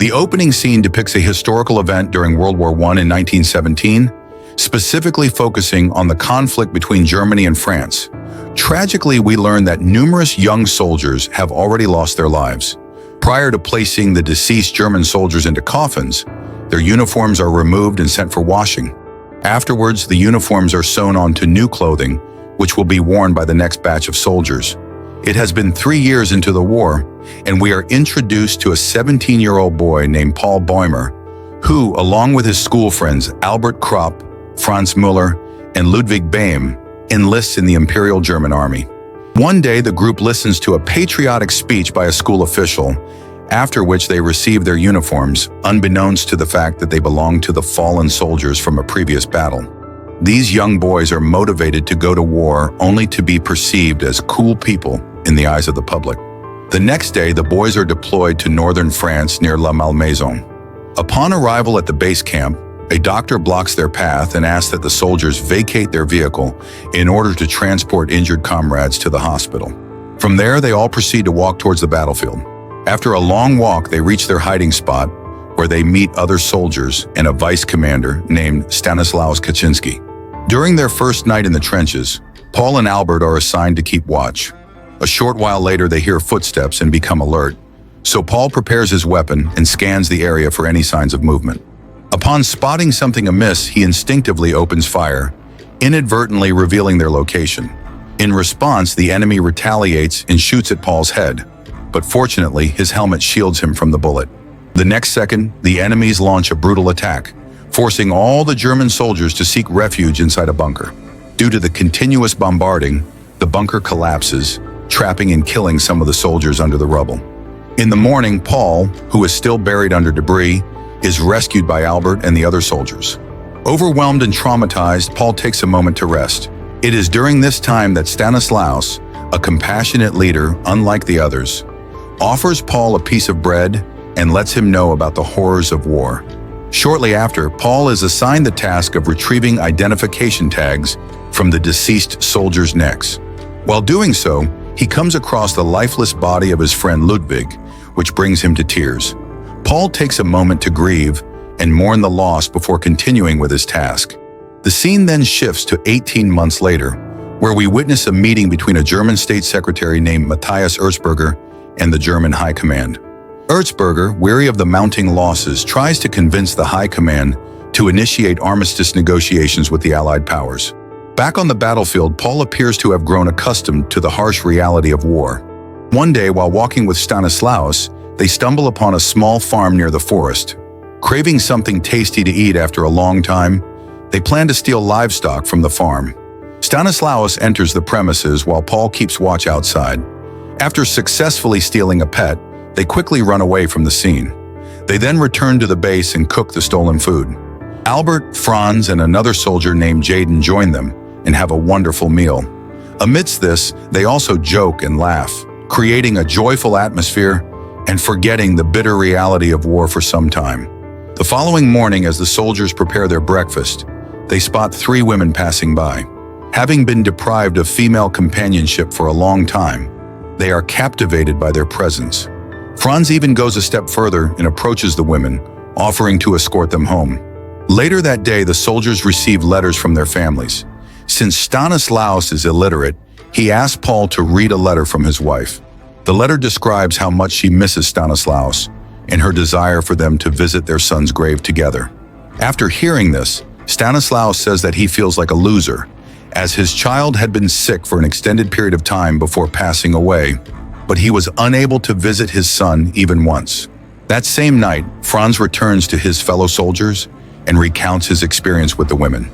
The opening scene depicts a historical event during World War I in 1917, specifically focusing on the conflict between Germany and France. Tragically, we learn that numerous young soldiers have already lost their lives. Prior to placing the deceased German soldiers into coffins, their uniforms are removed and sent for washing. Afterwards, the uniforms are sewn onto new clothing, which will be worn by the next batch of soldiers. It has been 3 years into the war, and we are introduced to a 17-year-old boy named Paul Bäumer, who, along with his school friends Albert Kropp, Franz Müller, and Ludwig Behm, enlists in the Imperial German Army. One day, the group listens to a patriotic speech by a school official, after which they receive their uniforms, unbeknownst to the fact that they belong to the fallen soldiers from a previous battle. These young boys are motivated to go to war only to be perceived as cool people in the eyes of the public. The next day, the boys are deployed to northern France near La Malmaison. Upon arrival at the base camp, a doctor blocks their path and asks that the soldiers vacate their vehicle in order to transport injured comrades to the hospital. From there, they all proceed to walk towards the battlefield. After a long walk, they reach their hiding spot, where they meet other soldiers and a vice commander named Stanislaus Kaczynski. During their first night in the trenches, Paul and Albert are assigned to keep watch. A short while later, they hear footsteps and become alert. So Paul prepares his weapon and scans the area for any signs of movement. Upon spotting something amiss, he instinctively opens fire, inadvertently revealing their location. In response, the enemy retaliates and shoots at Paul's head, but fortunately, his helmet shields him from the bullet. The next second, the enemies launch a brutal attack, forcing all the German soldiers to seek refuge inside a bunker. Due to the continuous bombarding, the bunker collapses, trapping and killing some of the soldiers under the rubble. In the morning, Paul, who is still buried under debris, is rescued by Albert and the other soldiers. Overwhelmed and traumatized, Paul takes a moment to rest. It is during this time that Stanislaus, a compassionate leader unlike the others, offers Paul a piece of bread and lets him know about the horrors of war. Shortly after, Paul is assigned the task of retrieving identification tags from the deceased soldiers' necks. While doing so, he comes across the lifeless body of his friend Ludwig, which brings him to tears. Paul takes a moment to grieve and mourn the loss before continuing with his task. The scene then shifts to 18 months later, where we witness a meeting between a German state secretary named Matthias Erzberger and the German High Command. Erzberger, weary of the mounting losses, tries to convince the High Command to initiate armistice negotiations with the Allied powers. Back on the battlefield, Paul appears to have grown accustomed to the harsh reality of war. One day, while walking with Stanislaus, they stumble upon a small farm near the forest. Craving something tasty to eat after a long time, they plan to steal livestock from the farm. Stanislaus enters the premises while Paul keeps watch outside. After successfully stealing a pet, they quickly run away from the scene. They then return to the base and cook the stolen food. Albert, Franz, and another soldier named Jaden join them and have a wonderful meal. Amidst this, they also joke and laugh, creating a joyful atmosphere and forgetting the bitter reality of war for some time. The following morning, as the soldiers prepare their breakfast, they spot 3 women passing by. Having been deprived of female companionship for a long time, they are captivated by their presence. Franz even goes a step further and approaches the women, offering to escort them home. Later that day, the soldiers receive letters from their families. Since Stanislaus is illiterate, he asks Paul to read a letter from his wife. The letter describes how much she misses Stanislaus and her desire for them to visit their son's grave together. After hearing this, Stanislaus says that he feels like a loser, as his child had been sick for an extended period of time before passing away, but he was unable to visit his son even once. That same night, Franz returns to his fellow soldiers and recounts his experience with the women.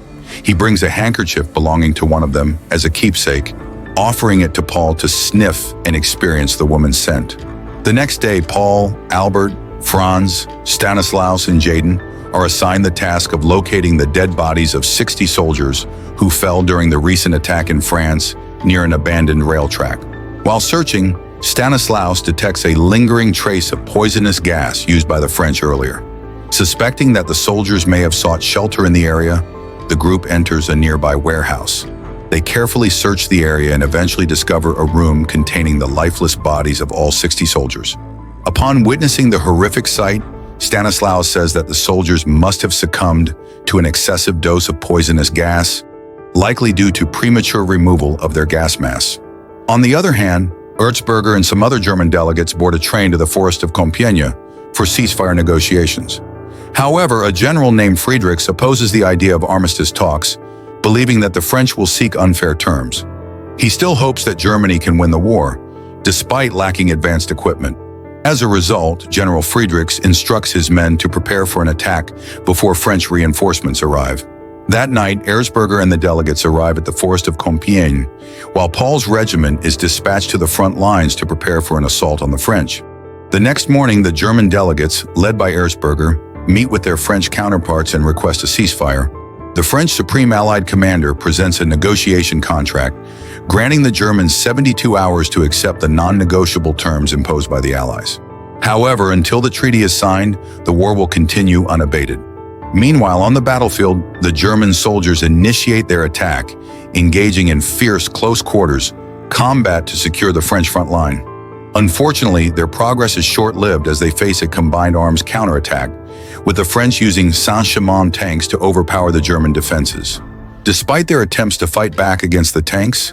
He brings a handkerchief belonging to one of them as a keepsake, offering it to Paul to sniff and experience the woman's scent. The next day, Paul, Albert, Franz, Stanislaus, and Jaden are assigned the task of locating the dead bodies of 60 soldiers who fell during the recent attack in France near an abandoned rail track. While searching, Stanislaus detects a lingering trace of poisonous gas used by the French earlier. Suspecting that the soldiers may have sought shelter in the area, the group enters a nearby warehouse. They carefully search the area and eventually discover a room containing the lifeless bodies of all 60 soldiers. Upon witnessing the horrific sight, Stanislaus says that the soldiers must have succumbed to an excessive dose of poisonous gas, likely due to premature removal of their gas mask. On the other hand, Erzberger and some other German delegates board a train to the forest of Compiègne for ceasefire negotiations. However, a general named Friedrichs opposes the idea of armistice talks, believing that the French will seek unfair terms. He still hopes that Germany can win the war, despite lacking advanced equipment. As a result, General Friedrichs instructs his men to prepare for an attack before French reinforcements arrive. That night, Erzberger and the delegates arrive at the forest of Compiègne, while Paul's regiment is dispatched to the front lines to prepare for an assault on the French. The next morning, the German delegates, led by Erzberger, meet with their French counterparts and request a ceasefire. The French Supreme Allied Commander presents a negotiation contract, granting the Germans 72 hours to accept the non-negotiable terms imposed by the Allies. However, until the treaty is signed, the war will continue unabated. Meanwhile, on the battlefield, the German soldiers initiate their attack, engaging in fierce close quarters combat to secure the French front line. Unfortunately, their progress is short-lived as they face a combined arms counterattack, with the French using Saint-Chamond tanks to overpower the German defenses. Despite their attempts to fight back against the tanks,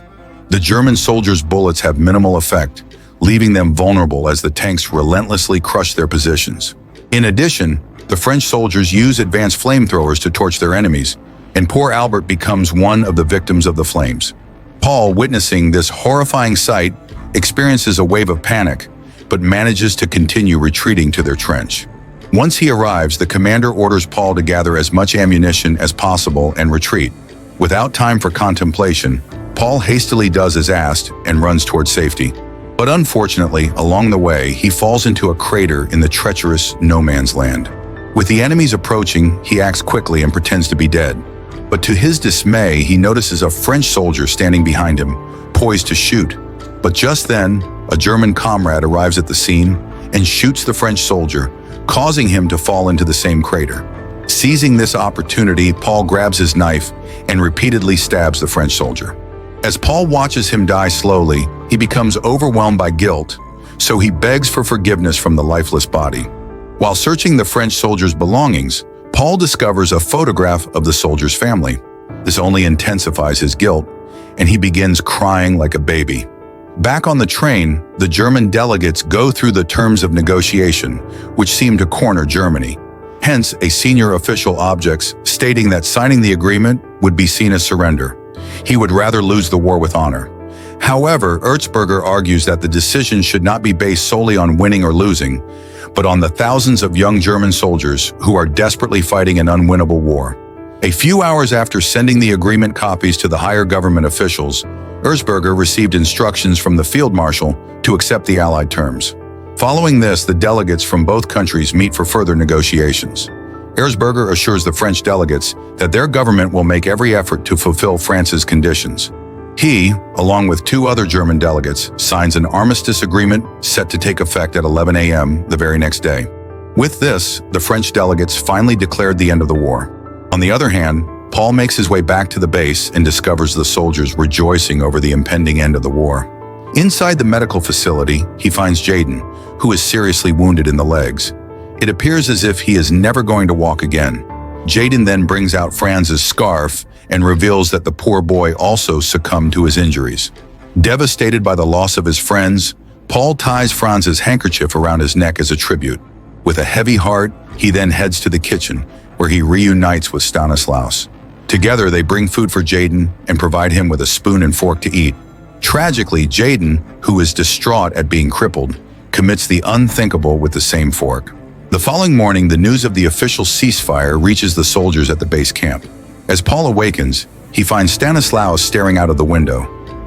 the German soldiers' bullets have minimal effect, leaving them vulnerable as the tanks relentlessly crush their positions. In addition, the French soldiers use advanced flamethrowers to torch their enemies, and poor Albert becomes one of the victims of the flames. Paul, witnessing this horrifying sight, experiences a wave of panic, but manages to continue retreating to their trench. Once he arrives, the commander orders Paul to gather as much ammunition as possible and retreat. Without time for contemplation, Paul hastily does as asked and runs towards safety. But unfortunately, along the way, he falls into a crater in the treacherous no man's land. With the enemies approaching, he acts quickly and pretends to be dead. But to his dismay, he notices a French soldier standing behind him, poised to shoot. But just then, a German comrade arrives at the scene and shoots the French soldier, causing him to fall into the same crater. Seizing this opportunity, Paul grabs his knife and repeatedly stabs the French soldier. As Paul watches him die slowly, he becomes overwhelmed by guilt, so he begs for forgiveness from the lifeless body. While searching the French soldier's belongings, Paul discovers a photograph of the soldier's family. This only intensifies his guilt, and he begins crying like a baby. Back on the train, the German delegates go through the terms of negotiation, which seem to corner Germany. Hence, a senior official objects, stating that signing the agreement would be seen as surrender. He would rather lose the war with honor. However, Erzberger argues that the decision should not be based solely on winning or losing, but on the thousands of young German soldiers who are desperately fighting an unwinnable war. A few hours after sending the agreement copies to the higher government officials, Erzberger received instructions from the field marshal to accept the Allied terms. Following this, the delegates from both countries meet for further negotiations. Erzberger assures the French delegates that their government will make every effort to fulfill France's conditions. He, along with two other German delegates, signs an armistice agreement set to take effect at 11 a.m. the very next day. With this, the French delegates finally declared the end of the war. On the other hand, Paul makes his way back to the base and discovers the soldiers rejoicing over the impending end of the war. Inside the medical facility, he finds Jaden, who is seriously wounded in the legs. It appears as if he is never going to walk again. Jaden then brings out Franz's scarf and reveals that the poor boy also succumbed to his injuries. Devastated by the loss of his friends, Paul ties Franz's handkerchief around his neck as a tribute. With a heavy heart, he then heads to the kitchen, where he reunites with Stanislaus. Together, they bring food for Jaden and provide him with a spoon and fork to eat. Tragically, Jaden, who is distraught at being crippled, commits the unthinkable with the same fork. The following morning, the news of the official ceasefire reaches the soldiers at the base camp. As Paul awakens, he finds Stanislaus staring out of the window.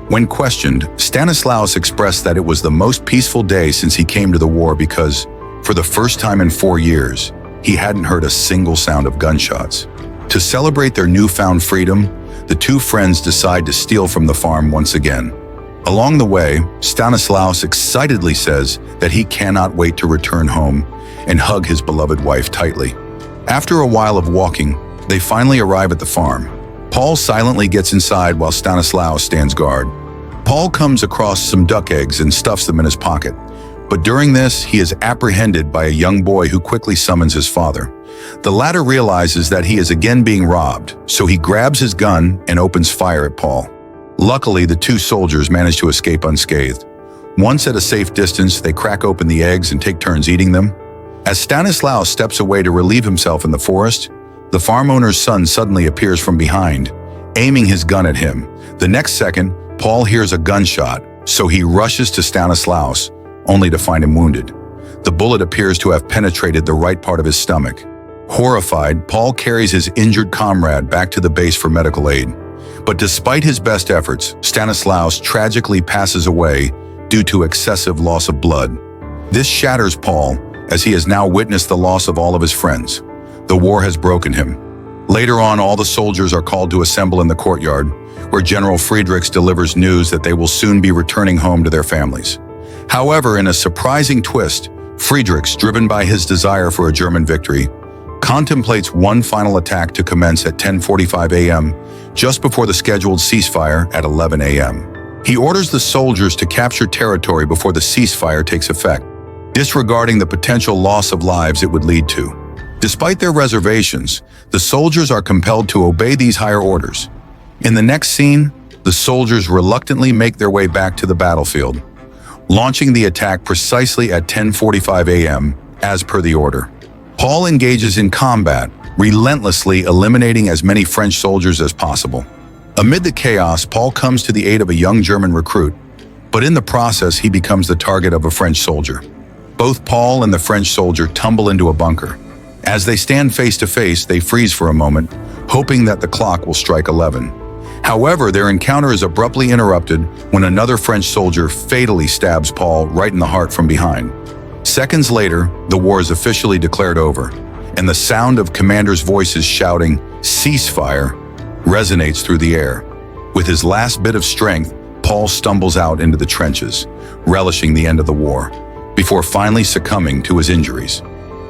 When questioned, Stanislaus expressed that it was the most peaceful day since he came to the war because, for the first time in 4 years, he hadn't heard a single sound of gunshots. To celebrate their newfound freedom, the two friends decide to steal from the farm once again. Along the way, Stanislaus excitedly says that he cannot wait to return home and hug his beloved wife tightly. After a while of walking, they finally arrive at the farm. Paul silently gets inside while Stanislaus stands guard. Paul comes across some duck eggs and stuffs them in his pocket, But during this, he is apprehended by a young boy who quickly summons his father. The latter realizes that he is again being robbed, so he grabs his gun and opens fire at Paul. Luckily, the two soldiers manage to escape unscathed. Once at a safe distance, they crack open the eggs and take turns eating them. As Stanislaus steps away to relieve himself in the forest, the farm owner's son suddenly appears from behind, aiming his gun at him. The next second, Paul hears a gunshot, so he rushes to Stanislaus, only to find him wounded. The bullet appears to have penetrated the right part of his stomach. Horrified, Paul carries his injured comrade back to the base for medical aid. But despite his best efforts, Stanislaus tragically passes away due to excessive loss of blood. This shatters Paul, as he has now witnessed the loss of all of his friends. The war has broken him. Later on, all the soldiers are called to assemble in the courtyard, where General Friedrichs delivers news that they will soon be returning home to their families. However, in a surprising twist, Friedrichs, driven by his desire for a German victory, contemplates one final attack to commence at 10:45 a.m., just before the scheduled ceasefire at 11 a.m. He orders the soldiers to capture territory before the ceasefire takes effect, disregarding the potential loss of lives it would lead to. Despite their reservations, the soldiers are compelled to obey these higher orders. In the next scene, the soldiers reluctantly make their way back to the battlefield, launching the attack precisely at 10:45 a.m., as per the order. Paul engages in combat, relentlessly eliminating as many French soldiers as possible. Amid the chaos, Paul comes to the aid of a young German recruit, but in the process he becomes the target of a French soldier. Both Paul and the French soldier tumble into a bunker. As they stand face to face, they freeze for a moment, hoping that the clock will strike 11. However, their encounter is abruptly interrupted when another French soldier fatally stabs Paul right in the heart from behind. Seconds later, the war is officially declared over, and the sound of commanders' voices shouting, "Ceasefire," resonates through the air. With his last bit of strength, Paul stumbles out into the trenches, relishing the end of the war, before finally succumbing to his injuries.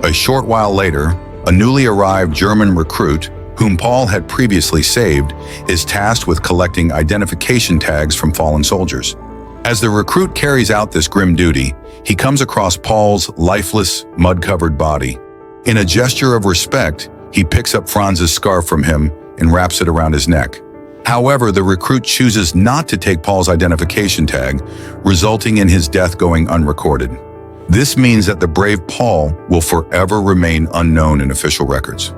A short while later, a newly arrived German recruit, whom Paul had previously saved, is tasked with collecting identification tags from fallen soldiers. As the recruit carries out this grim duty, he comes across Paul's lifeless, mud-covered body. In a gesture of respect, he picks up Franz's scarf from him and wraps it around his neck. However, the recruit chooses not to take Paul's identification tag, resulting in his death going unrecorded. This means that the brave Paul will forever remain unknown in official records.